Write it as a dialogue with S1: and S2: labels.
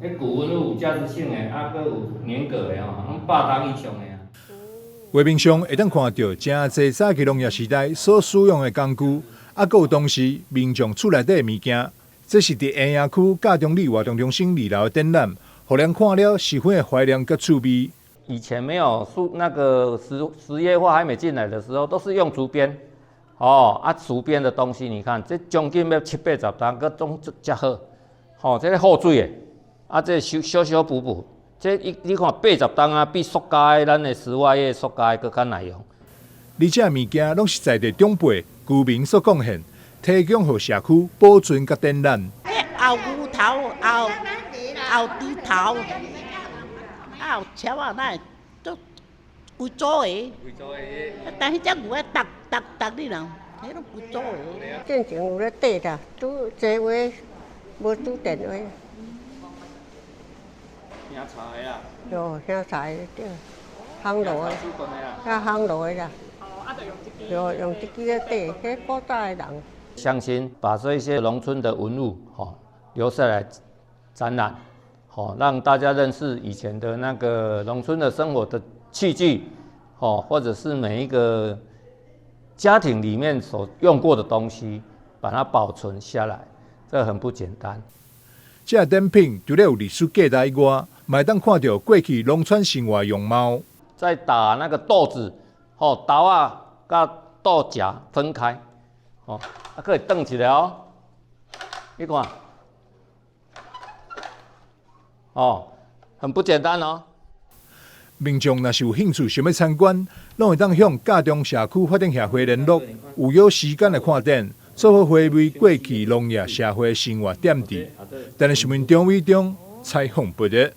S1: 迄古文物有價值性的，啊，閣有年格的吼，攏100年以上的啊。
S2: 畫面上會當看到真濟早期農業時代所使用的工具，啊，閣有當時民眾厝內底的物件。這是佇營業區嘉中里活動中心2樓的展覽，互人看了十分的懷念佮趣味。
S1: 以前沒有那個實業化還沒進來的時候，都是用竹編。哦，啊，竹編的東西，你看這將近要70-80擔，佮種遮好。吼，這個好水的，啊，這修補補，這你看80擔啊，比塑膠的咱的室外的塑膠的佫較耐用。
S2: 而且物件攏是在地長輩居民所貢獻，提供予社區保存佮展覽。
S3: 後牛頭、後豬頭、後車啊，那都貴州的。但是這牛啊，逐你人，迄攏貴州的。
S4: 進前有咧缀啦，拄坐話無拄電話。
S1: 聽茶的啦。
S4: 有聽茶的對，烘爐的，較烘爐的啦。有用這支咧缀，迄古早的人。
S1: 相信把這些農村的文物留下來展覽，讓大家認識以前的那個農村的生活的器具，或者是每一個家庭裡面所用過的東西，把它保存下來，這很不簡單。
S2: 這展品除了有歷史價值以外，還當看到過去農村生活樣貌。
S1: 在打那個豆子，豆啊跟豆莢分開，可以轉起來哦，你看。很不簡單哦。民眾若是有興趣想要參觀，攏會當向嘉中社區發展協會聯絡，有時間來看展，做好回味過去農業社會生活點滴。但是新聞張偉忠採訪報道。